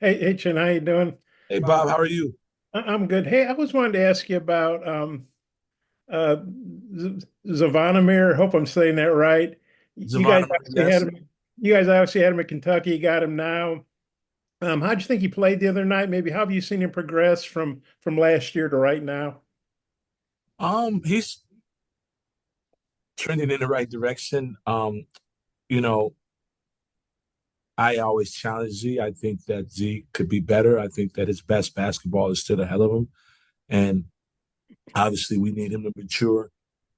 Hey, Chin, how you doing? Hey Bob, how are you? I'm good. Hey, I was wanting to ask you about uh Zavonimir. Hope I'm saying that right. You guys Zavon, obviously had yes. him. You guys obviously had him at Kentucky. You got him now. How'd you think he played the other night? Maybe how have you seen him progress from last year to right now? He's trending in the right direction. You know, I always challenge Z. I think that Z could be better. I think that his best basketball is still ahead of him. And obviously we need him to mature.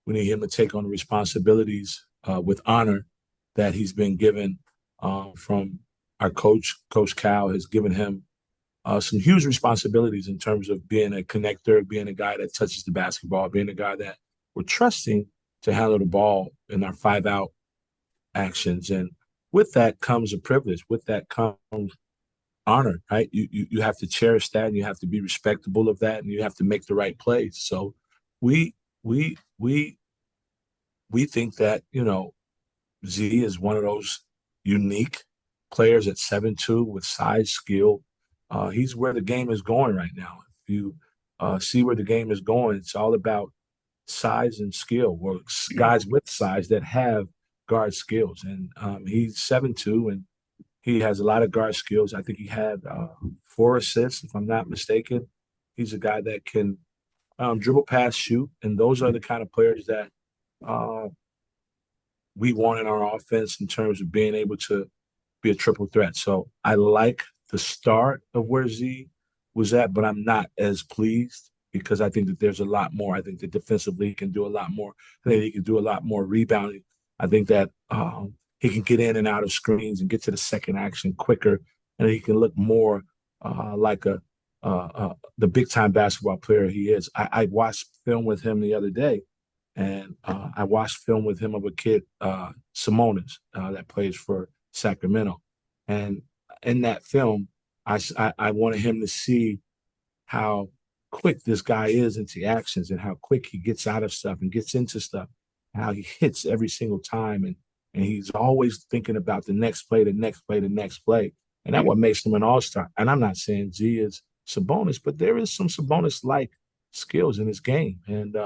We need him to take on the responsibilities with honor that he's been given from our coach. Coach Cal has given him some huge responsibilities in terms of being a connector, being a guy that touches the basketball, being a guy that we're trusting to handle the ball in our 5 out actions. And with that comes a privilege. With that comes honor, right? You have to cherish that, and you have to be respectable of that, and you have to make the right plays. So we we we we think that Z is one of those unique players at 7'2" with size, skill. He's where the game is going right now. If you see where the game is going, it's all about size and skill, or guys with size that have guard skills. And he's 7'2", and he has a lot of guard skills. I think he had 4 assists, if I'm not mistaken. He's a guy that can dribble, pass, shoot, and those are the kind of players that uh, we want in our offense in terms of being able to be a triple threat. So I like the start of where Z was at, but I'm not as pleased because I think that there's a lot more. I think that defensively he can do a lot more. I think he can do a lot more rebounding. I think that he can get in and out of screens and get to the second action quicker, and he can look more like the big time basketball player he is. I watched film with him the other day, and I watched film with him of a kid, Simonis, that plays for Sacramento. And in that film, I wanted him to see how quick this guy is into actions and how quick he gets out of stuff and gets into stuff, how he hits every single time. And he's always thinking about the next play, the next play, the next play. And that's what makes him an all-star. And I'm not saying Z is Sabonis, but there is some Sabonis-like skills in his game. And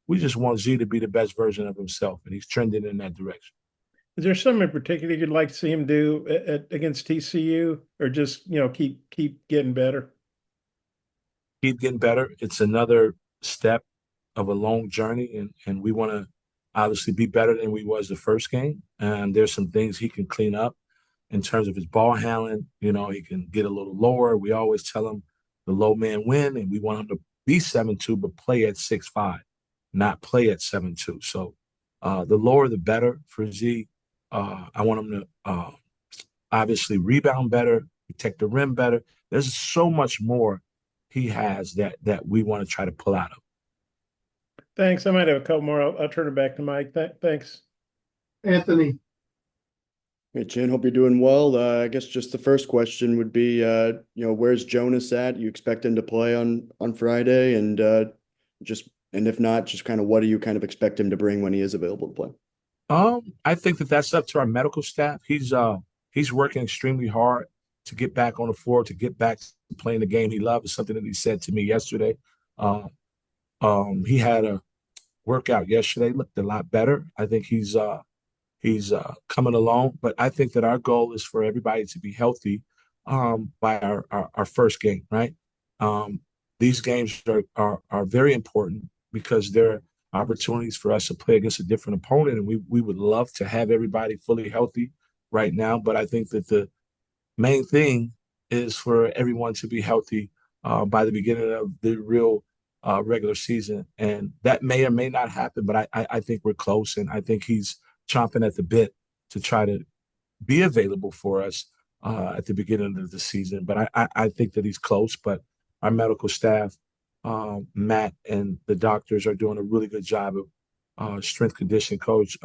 we just want Z to be the best version of himself. And he's trending in that direction. Is there something in particular you'd like to see him do against TCU, or just keep getting better? Keep getting better. It's another step of a long journey, and we want to obviously be better than we was the first game. And there's some things he can clean up in terms of his ball handling. He can get a little lower. We always tell him the low man win, and we want him to be 7'2", but play at 6'5", not play at 7'2". So the lower the better for Z. I want him to obviously rebound better, protect the rim better. There's so much more he has that we want to try to pull out of. Thanks. I might have a couple more. I'll turn it back to Mike. Thanks. Anthony. Hey, Chin, hope you're doing well. I guess just the first question would be, where's Jonas at? You expect him to play on Friday, and and if not, just kind of what do you kind of expect him to bring when he is available to play? I think that that's up to our medical staff. He's working extremely hard to get back on the floor, to get back to playing the game he loves. It's something that he said to me yesterday. Uh, he had a workout yesterday, looked a lot better. I think he's coming along, but I think that our goal is for everybody to be healthy by our first game, right? Um, these games are very important because they're opportunities for us to play against a different opponent, and we would love to have everybody fully healthy right now. But I think that the main thing is for everyone to be healthy by the beginning of the real regular season, and that may or may not happen. But I think we're close, and I think he's chomping at the bit to try to be available for us at the beginning of the season. But I think that he's close. But our medical staff, Matt and the doctors, are doing a really good job of strength conditioning coach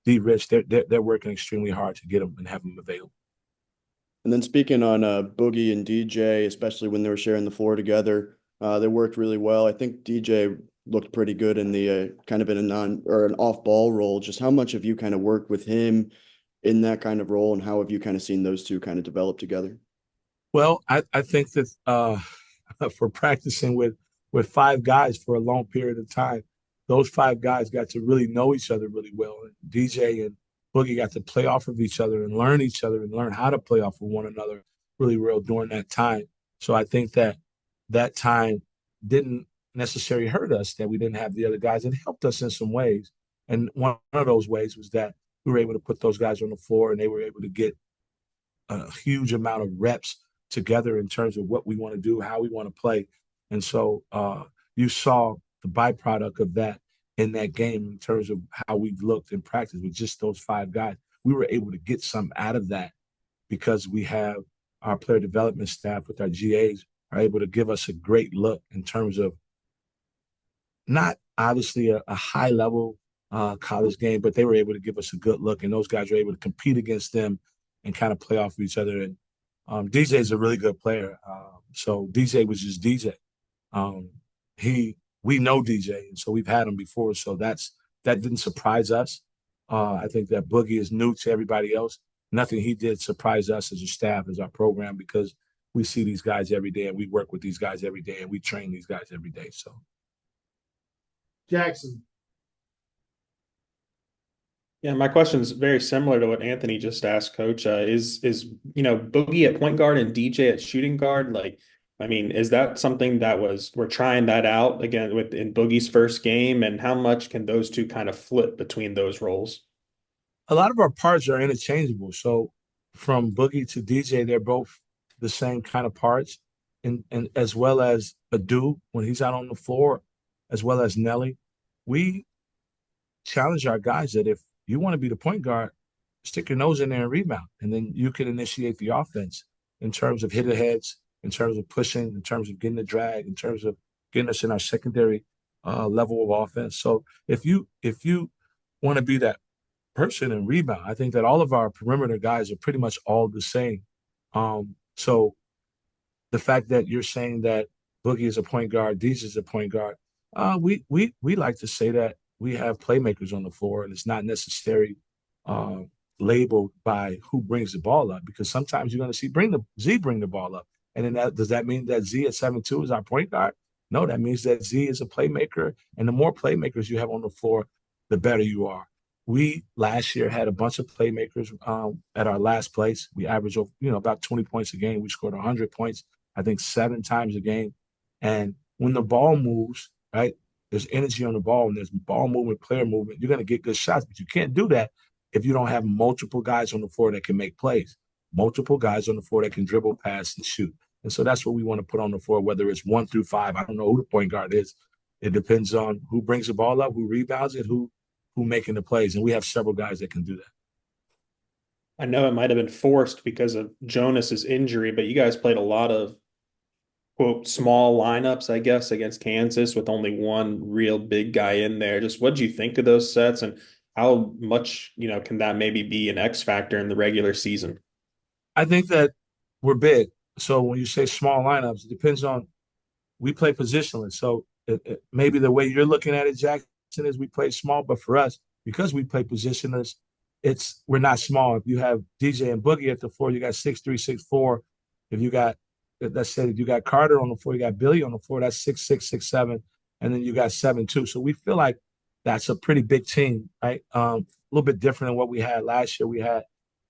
D. Rich. They're working extremely hard to get him and have him available. And then speaking on Boogie and DJ, especially when they were sharing the floor together, they worked really well. I think DJ looked pretty good in the kind of in a non or an off ball role. Just how much have you kind of worked with him in that kind of role, and how have you kind of seen those two kind of develop together? Well, I think that for practicing with five guys for a long period of time, those five guys got to really know each other really well. And DJ and Boogie got to play off of each other and learn how to play off of one another really real during that time. So I think that that time didn't necessarily hurt us that we didn't have the other guys. It helped us in some ways. And one of those ways was that we were able to put those guys on the floor and they were able to get a huge amount of reps together in terms of what we want to do, how we want to play. And so you saw the byproduct of that in that game in terms of how we looked in practice with just those five guys. We were able to get some out of that because we have our player development staff with our GAs are able to give us a great look in terms of not obviously a high level college game, but they were able to give us a good look, and those guys were able to compete against them and kind of play off of each other. And DJ is a really good player, so DJ was just DJ. Um, he we know DJ, and so we've had him before, so that didn't surprise us. I think that Boogie is new to everybody else. Nothing he did surprised us as a staff, as our program, because we see these guys every day, and we work with these guys every day, and we train these guys every day. So Jackson. Yeah, my question is very similar to what Anthony just asked, Coach. Is Boogie at point guard and DJ at shooting guard? Like, I mean, is that something that we're trying that out again with in Boogie's first game, and how much can those two kind of flip between those roles? a lot of our parts are interchangeable. So from Boogie to DJ, they're both the same kind of parts, and as well as Adu when he's out on the floor, as well as Nelly. We challenge our guys that if you want to be the point guard, stick your nose in there and rebound, and then you can initiate the offense in terms of hit aheads, in terms of pushing, in terms of getting the drag, in terms of getting us in our secondary level of offense. So if you want to be that person and rebound, I think that all of our perimeter guys are pretty much all the same. So the fact that you're saying that Boogie is a point guard, Deej is a point guard, we like to say that we have playmakers on the floor, and it's not necessarily uh, labeled by who brings the ball up because sometimes you're going to see bring the ball up, and then does that mean that Z at 7'2" is our point guard? No, that means that Z is a playmaker, and the more playmakers you have on the floor, the better you are. We last year had a bunch of playmakers at our last place. We averaged, about 20 points a game. We scored 100 points, I think, 7 times a game. And when the ball moves, right, there's energy on the ball and there's ball movement, player movement. You're going to get good shots, but you can't do that if you don't have multiple guys on the floor that can make plays, multiple guys on the floor that can dribble, pass, and shoot. And so that's what we want to put on the floor, whether it's 1 through 5. I don't know who the point guard is. It depends on who brings the ball up, who rebounds it, who making the plays, and we have several guys that can do that. I know it might have been forced because of Jonas's injury, but you guys played a lot of quote small lineups, I guess, against Kansas with only one real big guy in there. Just what do you think of those sets, and how much can that maybe be an X factor in the regular season? I think that we're big. So when you say small lineups, it depends on we play positionless. So maybe the way you're looking at it, Jackson, is we play small, but for us, because we play positionless, we're not small. If you have DJ and Boogie at the floor, you got 6'3", 6'4". If you got let's say if you got Carter on the floor, you got Billy on the floor, that's 6'6", 6'7", and then you got 7'2". So we feel like that's a pretty big team, right? A little bit different than what we had last year. We had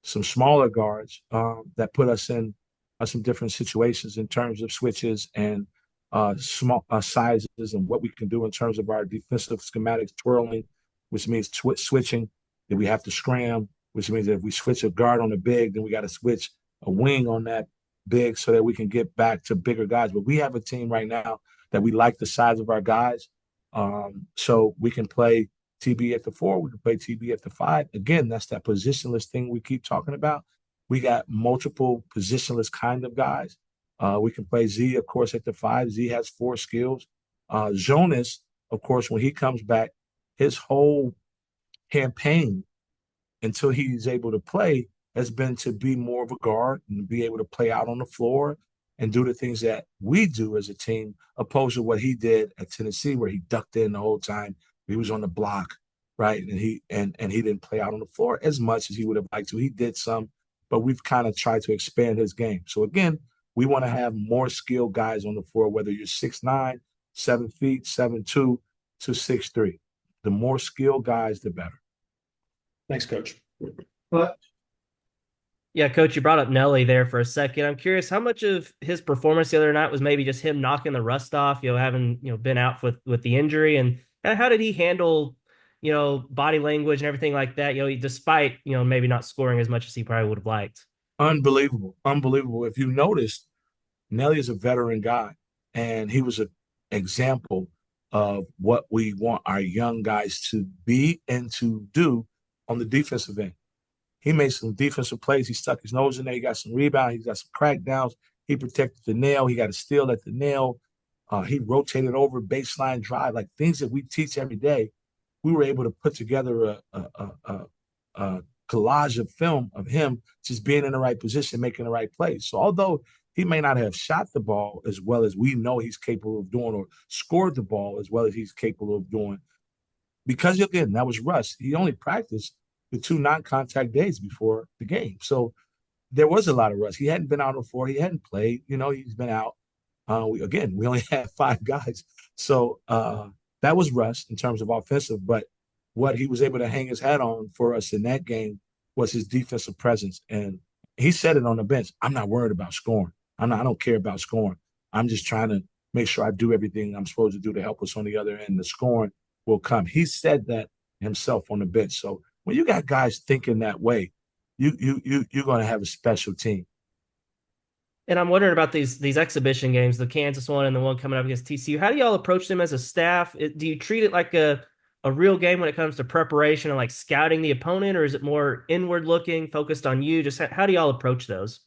some smaller guards that put us in some different situations in terms of switches and small sizes and what we can do in terms of our defensive schematics, twirling, which means switching. Then we have to scram, which means that if we switch a guard on the big, then we got to switch a wing on that big so that we can get back to bigger guys. But we have a team right now that we like the size of our guys. So we can play TB at the 4, we can play TB at the 5. Again, that's that positionless thing we keep talking about. We got multiple positionless kind of guys. We can play Z, of course, at the 5. Z has 4 skills. Jonas, of course, when he comes back, his whole campaign until he's able to play has been to be more of a guard and be able to play out on the floor and do the things that we do as a team, opposed to what he did at Tennessee, where he ducked in the whole time. He was on the block, right? And he didn't play out on the floor as much as he would have liked to. He did some, but we've kind of tried to expand his game. So again, We want to have more skilled guys on the floor, whether you're 6'9", 7 feet, 7'2" to 6'3". The more skilled guys, the better. Thanks, Coach. But Yeah, Coach, you brought up Nelly there for a second. I'm curious how much of his performance the other night was maybe just him knocking the rust off, having, been out with the injury, and how did he handle, body language and everything like that, despite, maybe not scoring as much as he probably would have liked. Unbelievable. Unbelievable. If you noticed, Nelly is a veteran guy, and he was an example of what we want our young guys to be and to do on the defensive end. He made some defensive plays. He stuck his nose in there. He got some rebounds. He got some crackdowns. He protected the nail. He got a steal at the nail. He rotated over baseline drive, like things that we teach every day. We were able to put together a collage of film of him just being in the right position, making the right plays. So although he may not have shot the ball as well as we know he's capable of doing, or scored the ball as well as he's capable of doing, because again, that was rust. He only practiced the 2 non-contact days before the game. So there was a lot of rust. He hadn't been out before. He hadn't played. He's been out. We only had 5 guys. So that was rust in terms of offensive. But what he was able to hang his hat on for us in that game was his defensive presence. And he said it on the bench. I'm not worried about scoring. I don't care about scoring. I'm just trying to make sure I do everything I'm supposed to do to help us on the other end. The scoring will come. He said that himself on the bench. So when you got guys thinking that way, you're going to have a special team. And I'm wondering about these exhibition games, the Kansas one and the one coming up against TCU. How do y'all approach them as a staff? Do you treat it like a real game when it comes to preparation and like scouting the opponent, or is it more inward looking, focused on you? Just how do y'all approach those?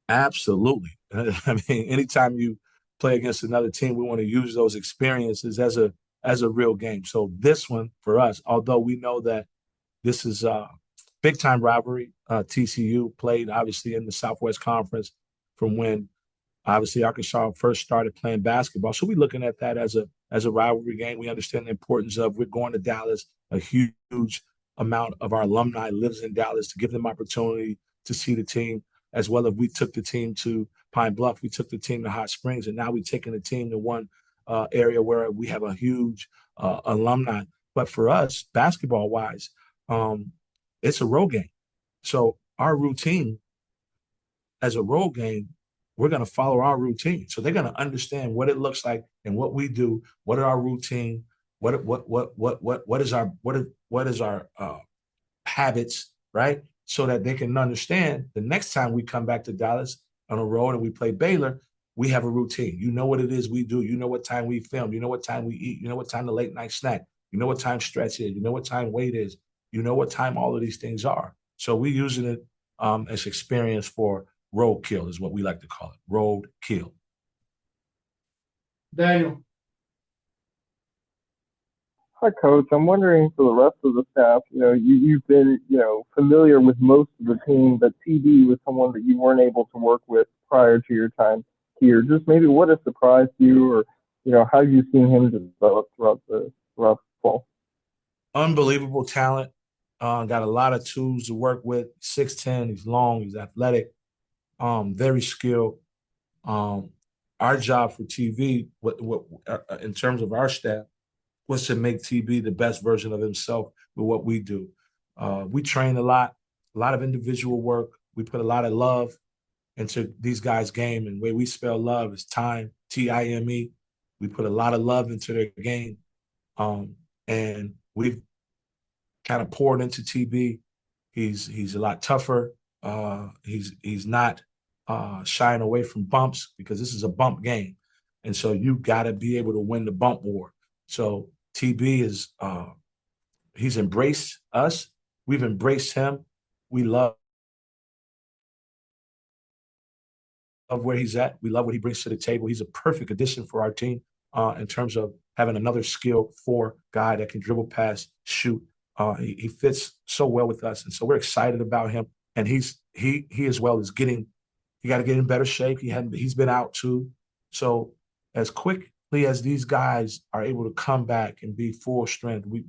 Absolutely. I mean, anytime you play against another team, we want to use those experiences as a real game. So this one for us, although we know that this is a big time rivalry, TCU played obviously in the Southwest Conference from when obviously Arkansas first started playing basketball. So we're looking at that as a rivalry game. We understand the importance of, we're going to Dallas. A huge amount of our alumni lives in Dallas, to give them opportunity to see the team, as well as we took the team to Pine Bluff, we took the team to Hot Springs, and now we're taking the team to one area where we have a huge alumni. But for us, basketball-wise, it's a road game. So our routine as a road game, we're going to follow our routine. So they're going to understand what it looks like and what we do. What are our routine? What is our habits, right? So that they can understand the next time we come back to Dallas on a road and we play Baylor, we have a routine. You know what it is we do. You know what time we film. You know what time we eat. You know what time the late night snack. You know what time stretch is. You know what time weight is. You know what time all of these things are. So we're using it as experience for road kill, is what we like to call it. Road kill. Daniel. Hi, Coach. I'm wondering for the rest of the staff, you've been, familiar with most of the team, but TD was someone that you weren't able to work with prior to your time here. Just maybe what has surprised you, or, how have you seen him develop throughout the fall? Unbelievable talent. Got a lot of tools to work with. 6'10", he's long, he's athletic, very skilled. Our job for TV, what in terms of our staff, was to make TB the best version of himself with what we do. We train a lot of individual work. We put a lot of love into these guys' game, and the way we spell love is time, Time. We put a lot of love into their game, and we've kind of poured into TB. He's a lot tougher. He's not shying away from bumps, because this is a bump game, and so you got to be able to win the bump war. So TB is he's embraced us. We've embraced him. We love where he's at. We love what he brings to the table. He's a perfect addition for our team in terms of having another skilled 4 guy that can dribble, pass, shoot. He fits so well with us, and so we're excited about him. And he as well is getting. He got to get in better shape. He's been out too. So as quickly as these guys are able to come back and be full strength, we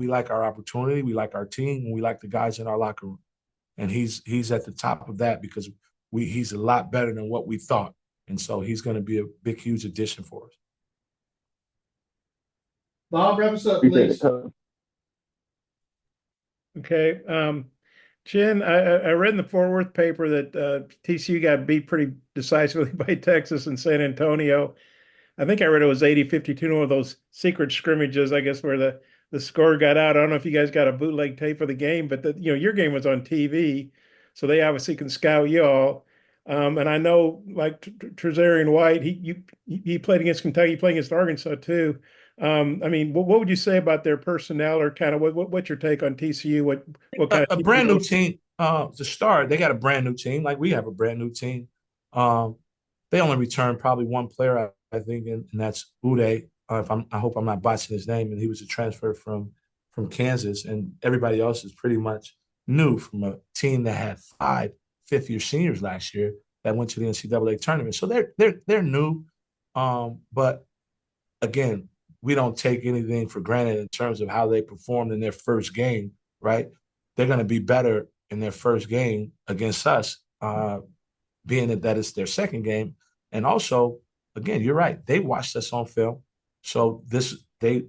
like our opportunity. We like our team, and we like the guys in our locker room. And he's at the top of that, because he's a lot better than what we thought. And so he's going to be a big, huge addition for us. Bob, wrap us up, Appreciate it, please. Coach. Okay. Chin, I read in the Fort Worth paper that TCU got beat pretty decisively by Texas and San Antonio. I think I read it was 80-52, one of those secret scrimmages, I guess, where the score got out. I don't know if you guys got a bootleg tape of the game, but your game was on TV, so they obviously can scout you all. And I know, like Trezarian White, he played against Kentucky, he played against Arkansas too. I mean, what would you say about their personnel, or kind of what's your take on TCU? What kind of A team brand new team to start. They got a brand new team, like we have a brand new team. They only returned probably one player, I think, and that's Uday. I hope I'm not botching his name, and he was a transfer from Kansas, and everybody else is pretty much new from a team that had 5 fifth-year seniors last year that went to the NCAA tournament. So they're new, but again, we don't take anything for granted in terms of how they performed in their first game, right? They're going to be better in their first game against us, being that it's their second game. And also, again, you're right. They watched us on film. So they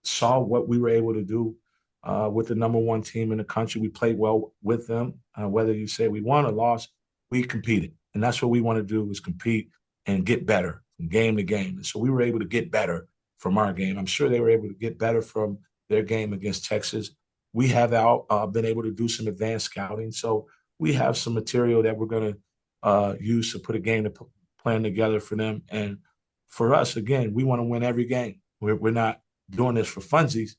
saw what we were able to do with the number one team in the country. We played well with them. Whether you say we won or lost, we competed. And that's what we want to do, is compete and get better from game to game. And so we were able to get better from our game. I'm sure they were able to get better from their game against Texas. We have been able to do some advanced scouting. So we have some material that we're going to use to put a game plan together for them. And for us, again, we want to win every game. We're not doing this for funsies,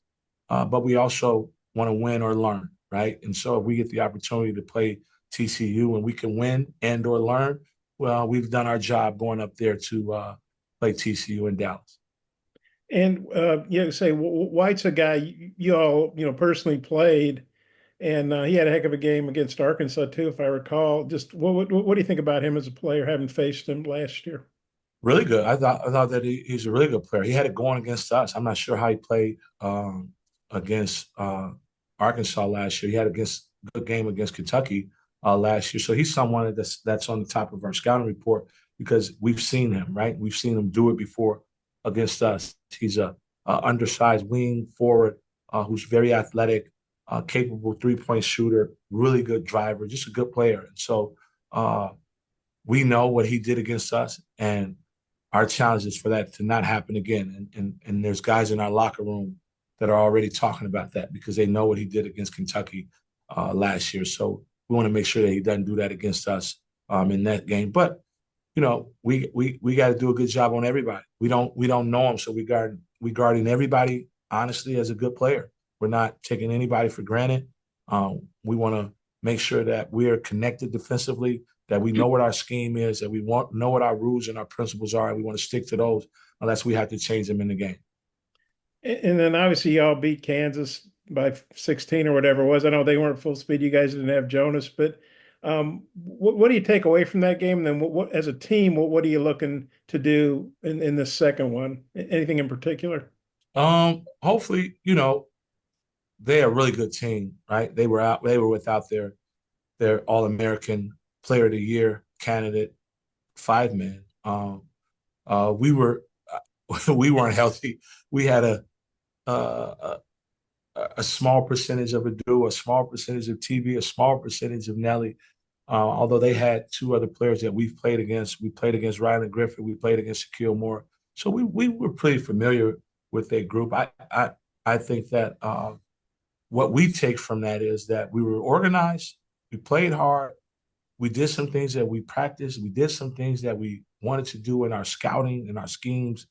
but we also want to win or learn, right? And so if we get the opportunity to play TCU and we can win and or learn, well, we've done our job going up there to play TCU in Dallas. And say White's a guy you all personally played, and he had a heck of a game against Arkansas too, if I recall. Just what do you think about him as a player, having faced him last year? Really good. I thought that he's a really good player. He had it going against us. I'm not sure how he played against Arkansas last year. He had a good game against Kentucky last year. So he's someone that's on the top of our scouting report because we've seen him, right? We've seen him do it before against us. He's a undersized wing forward who's very athletic, capable three-point shooter, really good driver, just a good player. And so we know what he did against us, and our challenge is for that to not happen again. And there's guys in our locker room that are already talking about that because they know what he did against Kentucky last year. So we want to make sure that he doesn't do that against us in that game. But we got to do a good job on everybody. We don't know him, so we guarding everybody honestly as a good player. We're not taking anybody for granted. We want to make sure that we are connected defensively, that we know what our scheme is, that we know what our rules and our principles are, and we want to stick to those unless we have to change them in the game. And then obviously y'all beat Kansas by 16 or whatever it was. I know they weren't full speed. You guys didn't have Jonas, but what do you take away from that game? And then what as a team, what are you looking to do in the second one? Anything in particular? Hopefully, they're a really good team, right? They were without their All-American Player of the Year candidate, 5-man. We weren't healthy. We had a small percentage of Adu, a small percentage of TV, a small percentage of Nelly. Although they had 2 other players that we've played against. We played against Ryland Griffith. We played against Shaquille Moore. So we were pretty familiar with their group. I think that what we take from that is that we were organized. We played hard. We did some things that we practiced. We did some things that we wanted to do in our scouting and our schemes.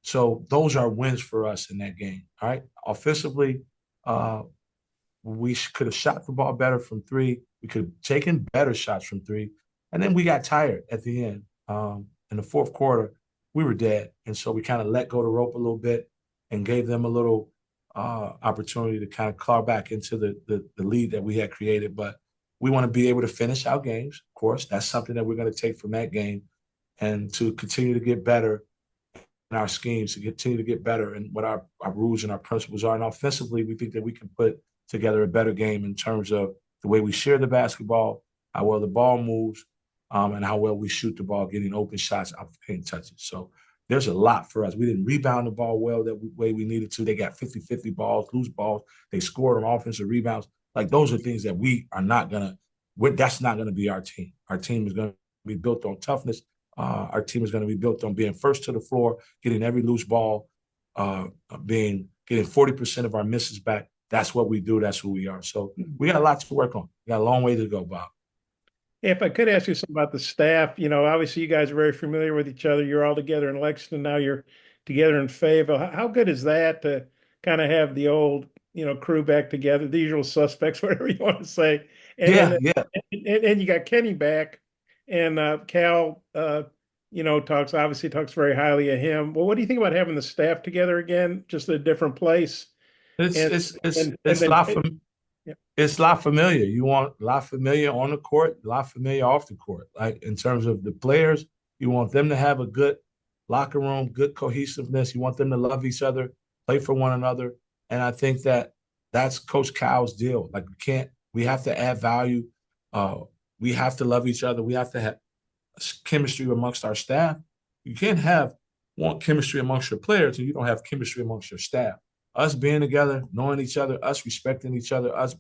So those are wins for us in that game. All right. Offensively, we could have shot the ball better from 3. We could have taken better shots from 3. And then we got tired at the end. In the fourth quarter, we were dead. And so we kind of let go the rope a little bit and gave them a little opportunity to kind of claw back into the lead that we had created. But we want to be able to finish our games. Of course, that's something that we're going to take from that game, and to continue to get better in our schemes, to continue to get better in what our rules and our principles are. And offensively, we think that we can put together a better game in terms of the way we share the basketball, how well the ball moves, and how well we shoot the ball, getting open shots, out paint touches. So there's a lot for us. We didn't rebound the ball well way we needed to. They got 50-50 balls, loose balls. They scored on offensive rebounds. Like those are things that we are not gonna. That's not gonna be our team. Our team is gonna be built on toughness. Our team is going to be built on being first to the floor, getting every loose ball, getting 40% of our misses back. That's what we do. That's who we are. So we got a lot to work on. We got a long way to go, Bob. If I could ask you something about the staff, obviously you guys are very familiar with each other. You're all together in Lexington. Now you're together in Fayetteville. How good is that to kind of have the old, crew back together, the usual suspects, whatever you want to say. And Yeah, and, yeah. and you got Kenny back, and Cal, talks very highly of him. Well, what do you think about having the staff together again, just a different place? It's And it's it's and it's then, La yeah. It's La Familia. You want La Familia on the court, La Familia off the court. Like in terms of the players, you want them to have a good locker room, good cohesiveness. You want them to love each other, play for one another. And I think that's Coach Cal's deal. Like we have to add value. We have to love each other. We have to have chemistry amongst our staff. You can't want chemistry amongst your players if you don't have chemistry amongst your staff. Us being together, knowing each other, us respecting each other, us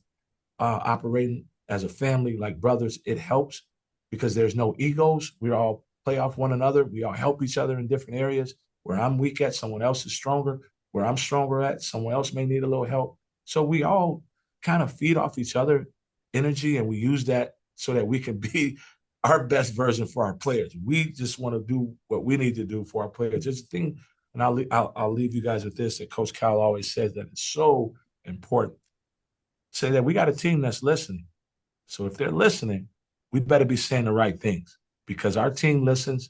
operating as a family like brothers, it helps because there's no egos. We all play off one another. We all help each other in different areas. Where I'm weak at, someone else is stronger. Where I'm stronger at, someone else may need a little help. So we all kind of feed off each other energy, and we use that so that we can be our best version for our players. We just want to do what we need to do for our players. It's a thing, and I'll leave you guys with this that Coach Cal always says that it's so important. Say that we got a team that's listening. So if they're listening, we better be saying the right things because our team listens.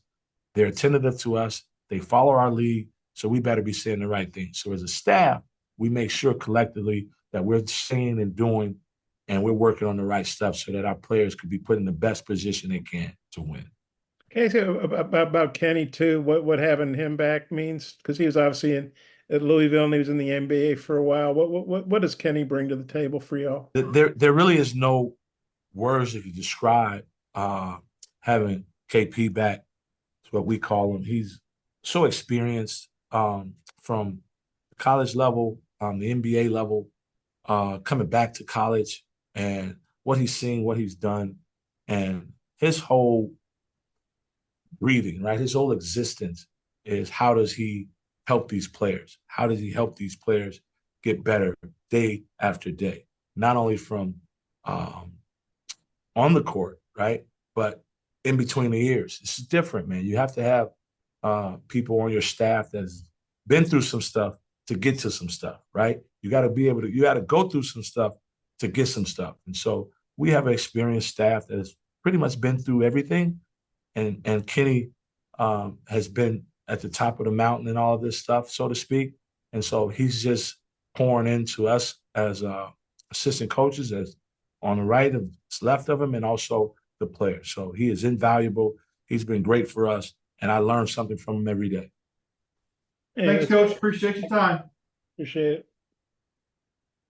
They're attentive to us. They follow our lead. So we better be saying the right things. So as a staff, we make sure collectively that we're saying and doing and we're working on the right stuff so that our players could be put in the best position they can to win. Okay, so about Kenny too, what having him back means, because he was obviously at Louisville and he was in the NBA for a while. What does Kenny bring to the table for y'all? There really is no words that can describe having KP back. It's what we call him. He's so experienced from the college level, the NBA level, coming back to college, and what he's seen, what he's done, and his whole breathing, right? His whole existence is how does he help these players? How does he help these players get better day after day? Not only from on the court, right? But in between the ears. It's different, man. You have to have people on your staff that's been through some stuff to get to some stuff, right? You got to go through some stuff to get some stuff. And so we have an experienced staff that has pretty much been through everything. And Kenny has been at the top of the mountain and all of this stuff, so to speak. And so he's just pouring into us as assistant coaches, as on the right and left of him, and also the players. So he is invaluable. He's been great for us, and I learn something from him every day. Thanks, Coach. Appreciate your time. Appreciate it.